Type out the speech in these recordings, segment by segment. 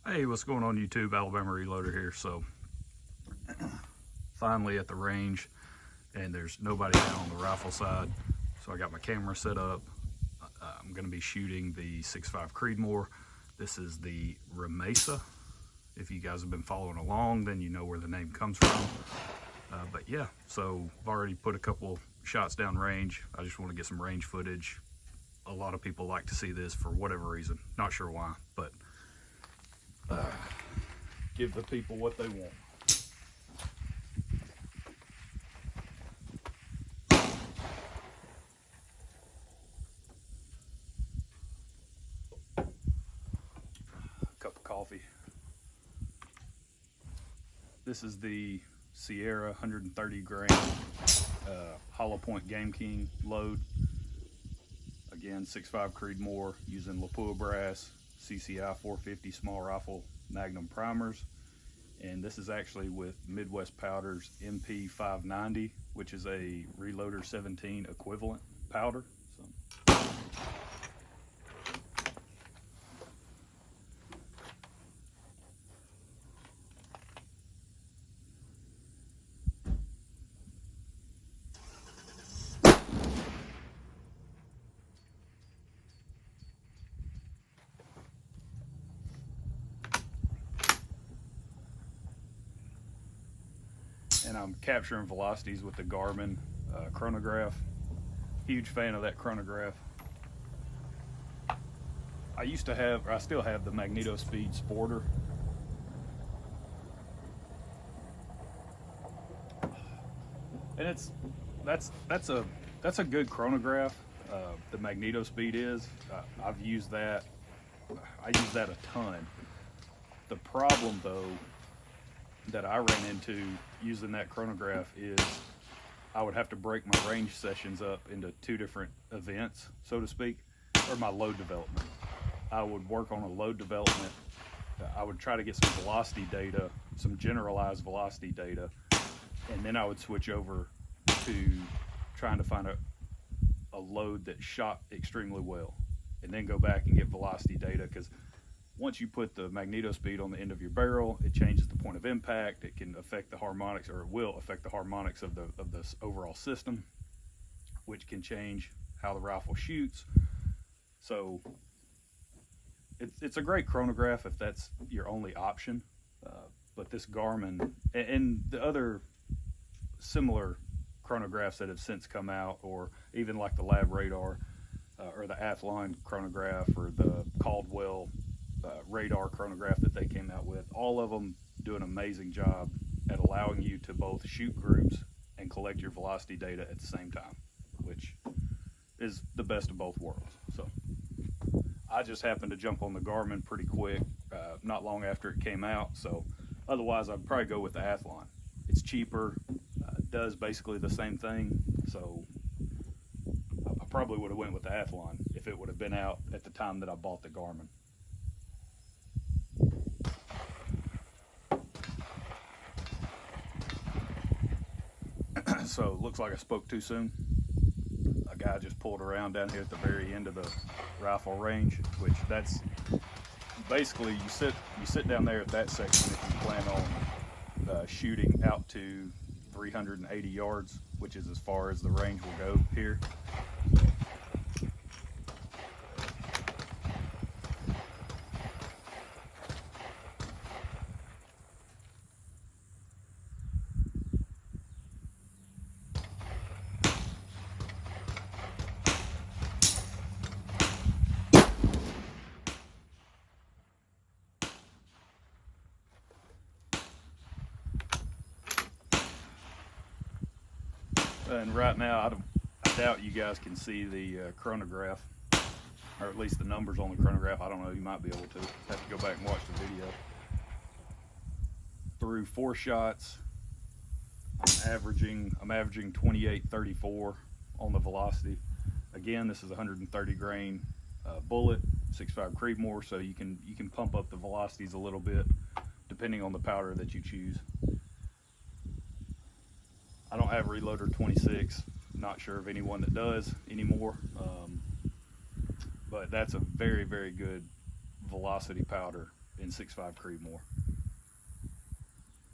Hey, what's going on YouTube? Alabama Reloader here. So finally at the range, and there's nobody down on the rifle side. So I got my camera set up. I'm going to be shooting the 6.5 Creedmoor. This is the Remesa. If you guys have been following along, then you know where the name comes from. But yeah, so I've already put a couple shots down range. I just want to get some range footage. A lot of people like to see this for whatever reason. Not sure why, but give the people what they want. Cup of coffee. This is the Sierra 130 grain Hollow Point Game King load. Again, 6.5 Creedmoor using Lapua brass, CCI 450 small rifle Magnum primers. And this is actually with Midwest Powder's MP 590, which is a Reloader 17 equivalent powder. And I'm capturing velocities with the Garmin Chronograph. Huge fan of that chronograph. I used to have, or I still have, the Magneto Speed Sporter. And that's a good chronograph. The Magneto Speed is. I've used that. I use that a ton. The problem though that I ran into using that chronograph is I would have to break my range sessions up into two different events, so to speak, or my load development. I would work on a load development. I would try to get some velocity data, some generalized velocity data, and then I would switch over to trying to find a load that shot extremely well, and then go back and get velocity data, because once you put the Magneto Speed on the end of your barrel, it changes the point of impact. It can affect the harmonics, or it will affect the harmonics of this overall system, which can change how the rifle shoots. So it's a great chronograph if that's your only option. But this Garmin and the other similar chronographs that have since come out, or even like the Lab Radar, or the Athlon chronograph, or the Caldwell radar chronograph that they came out with, all of them do an amazing job at allowing you to both shoot groups and collect your velocity data at the same time, which is the best of both worlds. So I just happened to jump on the Garmin pretty quick, not long after it came out. So otherwise I'd probably go with the Athlon. It's cheaper, does basically the same thing. So I probably would have went with the Athlon if it would have been out at the time that I bought the Garmin. So looks like I spoke too soon. A guy just pulled around down here at the very end of the rifle range, which that's basically, you sit down there at that section if you plan on shooting out to 380 yards, which is as far as the range will go here. And right now, I doubt you guys can see the chronograph, or at least the numbers on the chronograph. I don't know, you might be able to. Have to go back and watch the video. Through 4 shots, I'm averaging 28.34 on the velocity. Again, this is 130 grain bullet, 6.5 Creedmoor, so you can pump up the velocities a little bit depending on the powder that you choose. I don't have Reloader 26, not sure of anyone that does anymore, but that's a very, very good velocity powder in 6.5 Creedmoor.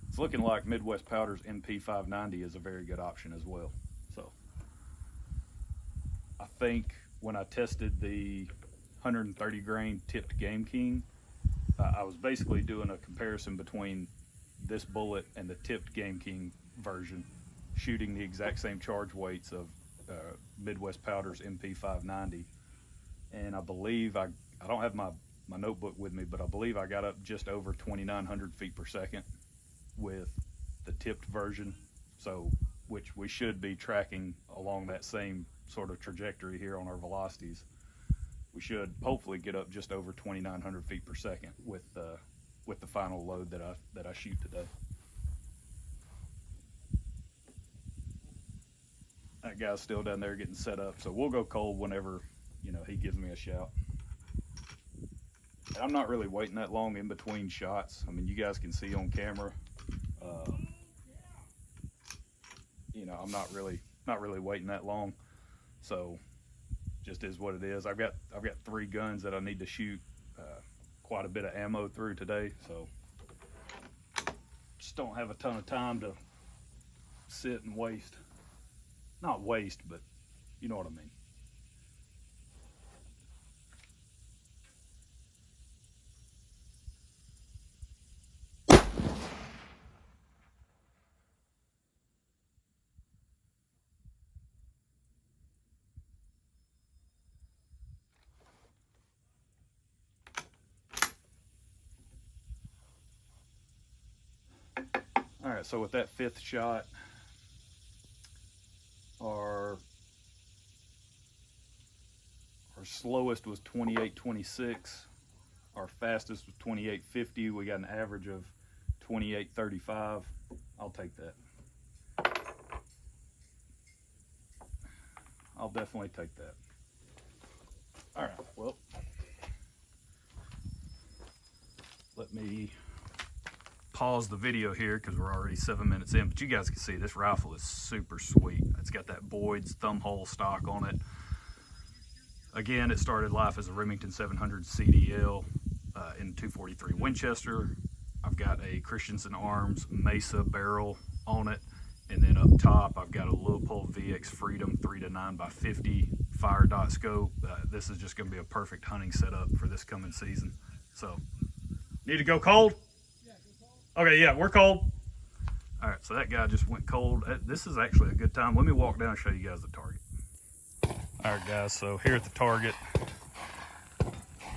It's looking like Midwest Powder's MP590 is a very good option as well. So I think when I tested the 130 grain tipped Game King, I was basically doing a comparison between this bullet and the tipped Game King version, shooting the exact same charge weights of Midwest Powder's MP590. And I believe, I don't have my notebook with me, but I believe I got up just over 2,900 feet per second with the tipped version. So, which we should be tracking along that same sort of trajectory here on our velocities. We should hopefully get up just over 2,900 feet per second with the final load that I shoot today. That guy's still down there getting set up, so we'll go cold whenever, you know, he gives me a shout. And I'm not really waiting that long in between shots. I mean, you guys can see on camera. You know, I'm not really waiting that long. So, just is what it is. I've got 3 guns that I need to shoot quite a bit of ammo through today. So, just don't have a ton of time to sit and waste. Not waste, but you know what I mean. All right, so with that 5th shot, our slowest was 28.26. Our fastest was 28.50. We got an average of 28.35. I'll take that. I'll definitely take that. All right, well, let me pause the video here because we're already 7 minutes in, but you guys can see this rifle is super sweet. It's got that Boyd's thumb hole stock on it. Again, it started life as a Remington 700 CDL in 243 Winchester. I've got a Christensen Arms Mesa barrel on it, and then up top I've got a Leupold VX Freedom 3-9x50 fire dot scope. This is just going to be a perfect hunting setup for this coming season. So, need to go cold? Okay, yeah, we're cold. All right, so that guy just went cold. This is actually a good time. Let me walk down and show you guys the target. All right, guys, so here at the target.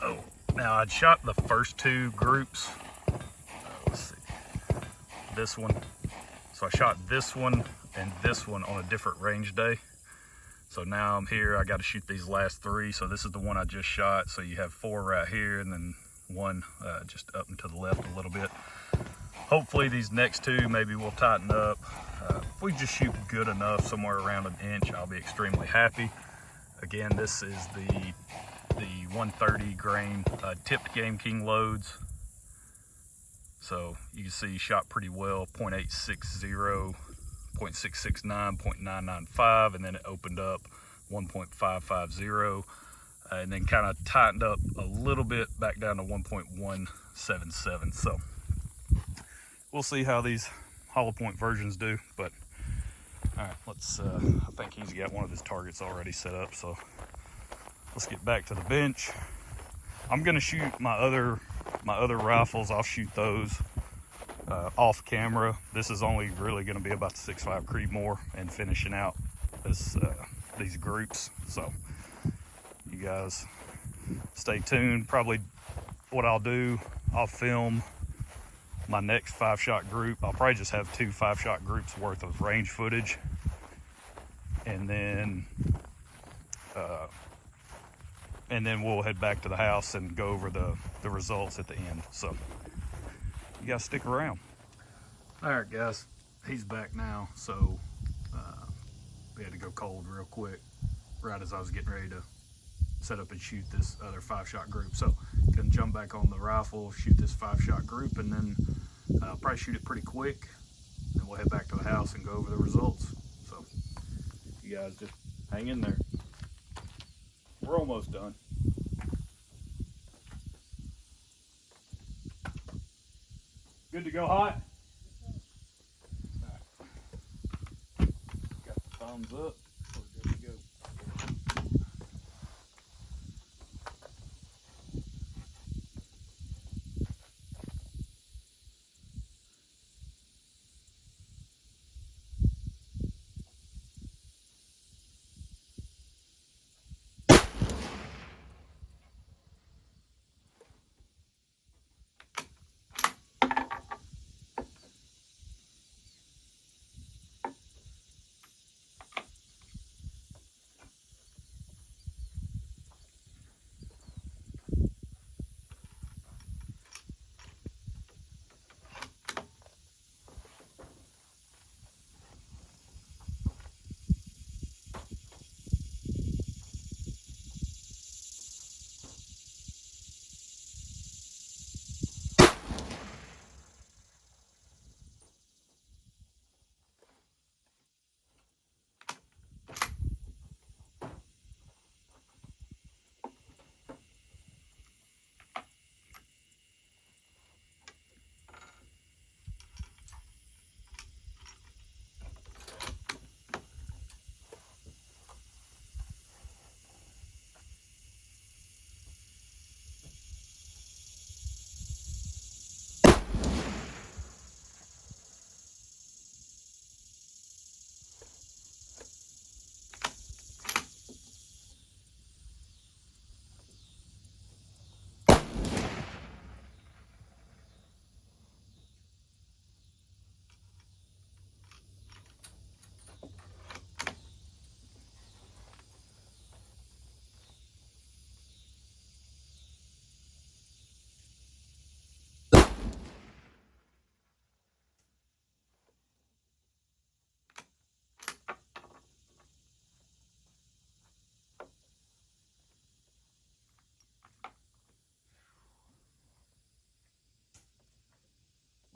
Oh, now I'd shot the first 2 groups. Let's see, this one. So I shot this one and this one on a different range day. So now I'm here, I got to shoot these last 3. So this is the one I just shot. So you have 4 right here and then 1 just up and to the left a little bit. Hopefully these next 2 maybe we'll tighten up. If we just shoot good enough, somewhere around an inch, I'll be extremely happy. Again, this is the 130 grain tipped Game King loads. So you can see shot pretty well, 0.860, 0.669, 0.995, and then it opened up 1.550, and then kind of tightened up a little bit back down to 1.177. So we'll see how these hollow point versions do, but all right, let's, I think he's got one of his targets already set up, so let's get back to the bench. I'm gonna shoot my other rifles. I'll shoot those off camera. This is only really gonna be about the 6.5 Creedmoor and finishing out this, these groups. So you guys stay tuned. Probably what I'll do, I'll film my next 5-shot group. I'll probably just have 2 5-shot groups worth of range footage, and then we'll head back to the house and go over the results at the end. So you guys stick around. All right, guys, he's back now. So we had to go cold real quick right as I was getting ready to set up and shoot this other 5-shot group. So gonna jump back on the rifle, shoot this 5-shot group, and then I'll probably shoot it pretty quick, and we'll head back to the house and go over the results. So you guys just hang in there. We're almost done. Good to go hot? Got the thumbs up. We're good to go.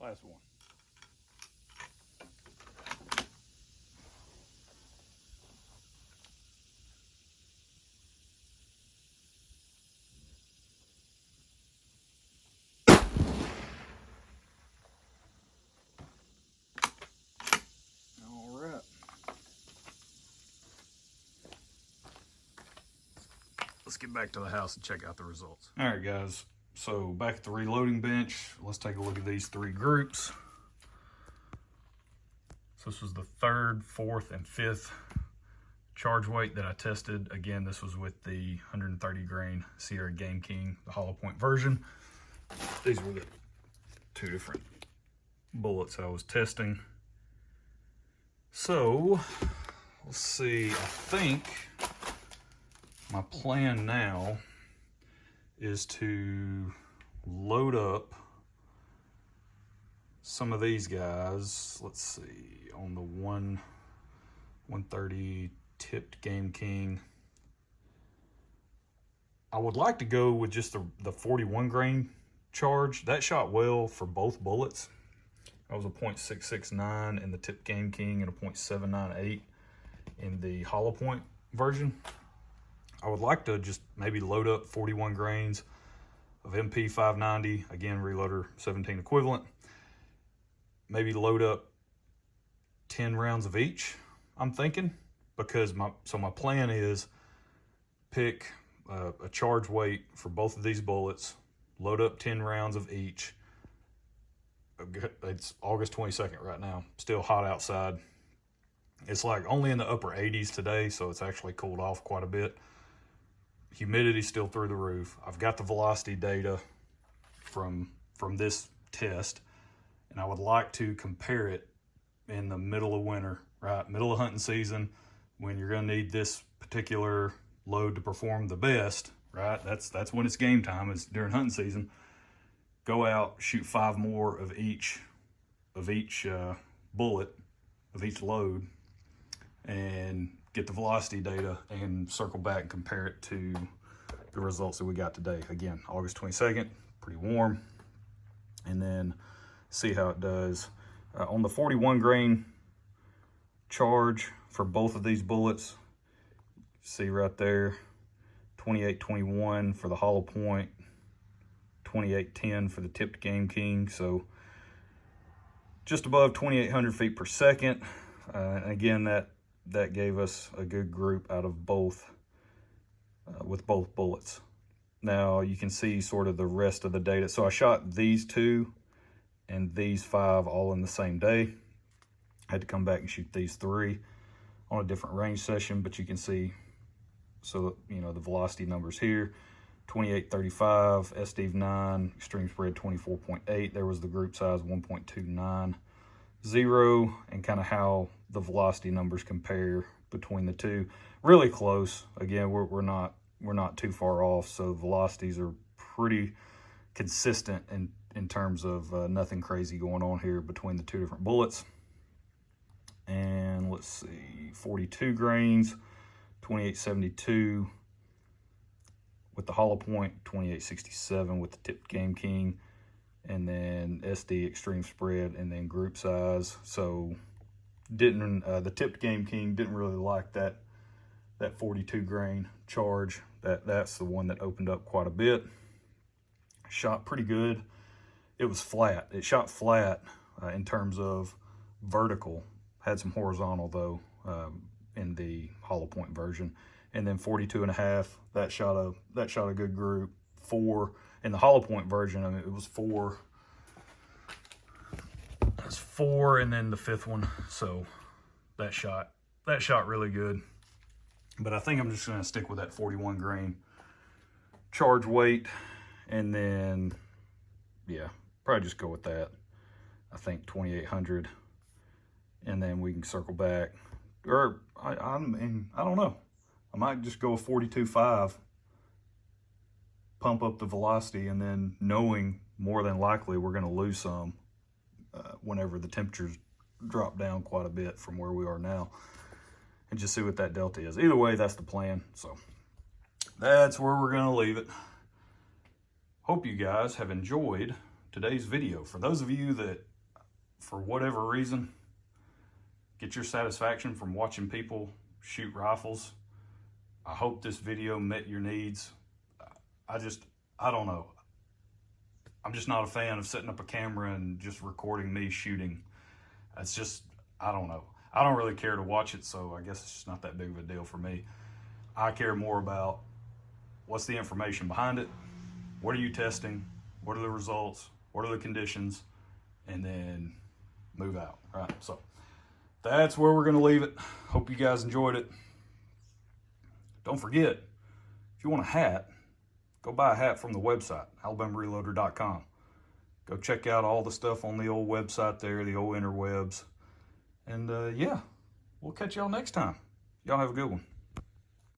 Last one. All right. Let's get back to the house and check out the results. All right, guys. So back at the reloading bench, let's take a look at these three groups. So this was the 3rd, 4th, and 5th charge weight that I tested. Again, this was with the 130 grain Sierra Game King, the hollow point version. These were the 2 different bullets I was testing. So let's see, I think my plan now is to load up some of these guys. Let's see, on the 130 tipped Game King. I would like to go with just the 41 grain charge. That shot well for both bullets. That was a .669 in the tipped Game King and a .798 in the hollow point version. I would like to just maybe load up 41 grains of MP 590, again, reloader 17 equivalent. Maybe load up 10 rounds of each, I'm thinking, because my plan is pick a charge weight for both of these bullets, load up 10 rounds of each. It's August 22nd right now, still hot outside. It's like only in the upper 80s today, so it's actually cooled off quite a bit. Humidity's still through the roof. I've got the velocity data from this test, and I would like to compare it in the middle of winter, right? Middle of hunting season, when you're gonna need this particular load to perform the best, right? That's when it's game time, is during hunting season. Go out, shoot 5 more of each bullet, of each load, and get the velocity data and circle back and compare it to the results that we got today. Again, August 22nd, pretty warm. And then see how it does. On the 41 grain charge for both of these bullets, see right there, 28.21 for the hollow point, 28.10 for the tipped Game King. So just above 2,800 feet per second. Again, that gave us a good group out of both, with both bullets. Now you can see sort of the rest of the data. So I shot these 2 and these 5 all in the same day. I had to come back and shoot these 3 on a different range session, but you can see, so you know, the velocity numbers here, 2835, Steve 9, extreme spread 24.8. There was the group size 1.290, and kind of how the velocity numbers compare between the two. Really close. Again, we're not too far off, so velocities are pretty consistent in terms of nothing crazy going on here between the 2 different bullets. And let's see, 42 grains, 2872 with the hollow point, 2867 with the tipped Game King, and then SD extreme spread, and then group size. So the tipped Game King didn't really like that 42 grain charge. That's the one that opened up quite a bit. Shot pretty good. It was flat. It shot flat in terms of vertical. Had some horizontal though in the hollow point version. And then 42.5, that shot a good group. 4 in the hollow point version, I mean, it was 4. That's 4, and then the 5th one. So that shot really good. But I think I'm just gonna stick with that 41 grain charge weight, and then yeah, probably just go with that. I think 2,800, and then we can circle back. Or I mean, I don't know. I might just go a 42.5, pump up the velocity, and then knowing more than likely we're going to lose some whenever the temperatures drop down quite a bit from where we are now, and just see what that delta is. Either way, that's the plan. So that's where we're going to leave it. Hope you guys have enjoyed today's video. For those of you that, for whatever reason, get your satisfaction from watching people shoot rifles, I hope this video met your needs. I don't know. I'm just not a fan of setting up a camera and just recording me shooting. It's just, I don't know. I don't really care to watch it, so I guess it's just not that big of a deal for me. I care more about what's the information behind it, what are you testing, what are the results, what are the conditions, and then move out, right? So that's where we're gonna leave it. Hope you guys enjoyed it. Don't forget, if you want a hat, go buy a hat from the website, alabamareloader.com. Go check out all the stuff on the old website there, the old interwebs. And yeah, we'll catch y'all next time. Y'all have a good one.